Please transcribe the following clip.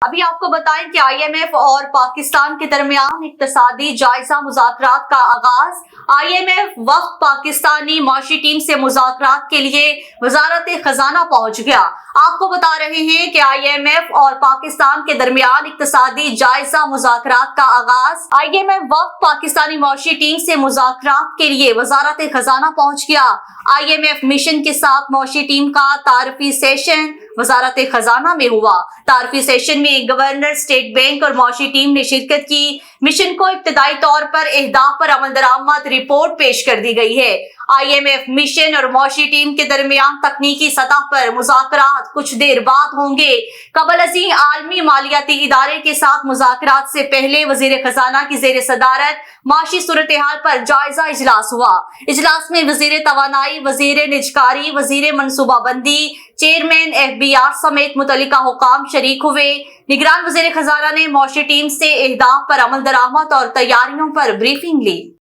ابھی آپ کو بتائیں کہ IMF اور پاکستان کے درمیان اقتصادی جائزہ مذاکرات کا آغاز۔ IMF وفد پاکستانی معاشی ٹیم سے مذاکرات کے لیے وزارت خزانہ پہنچ گیا۔ آپ کو بتا رہے ہیں کہ IMF اور پاکستان کے درمیان اقتصادی جائزہ مذاکرات کا آغاز۔ IMF وفد پاکستانی معاشی ٹیم سے مذاکرات کے لیے وزارت خزانہ پہنچ گیا۔ IMF مشن کے ساتھ معاشی ٹیم کا تعارفی سیشن وزارت خزانہ میں ہوا۔ تعارفی سیشن میں گورنر اسٹیٹ بینک اور معاشی ٹیم نے شرکت کی۔ مشن کو ابتدائی طور پر اہداف پر عمل درآمد رپورٹ پیش کر دی گئی ہے۔ IMF مشن اور معاشی ٹیم کے درمیان تکنیکی سطح پر مذاکرات کچھ دیر بعد ہوں گے۔ قبل ازیں عالمی مالیاتی ادارے کے ساتھ مذاکرات سے پہلے وزیر خزانہ کی زیر صدارت معاشی صورتحال پر جائزہ اجلاس ہوا۔ اجلاس میں وزیر توانائی، وزیر نجکاری، وزیر منصوبہ بندی، چیئرمین FBR سمیت متعلقہ حکام شریک ہوئے۔ نگران وزیر خزانہ نے معاشی ٹیم سے اہداف پر عمل درآمد اور تیاریوں پر بریفنگ لی۔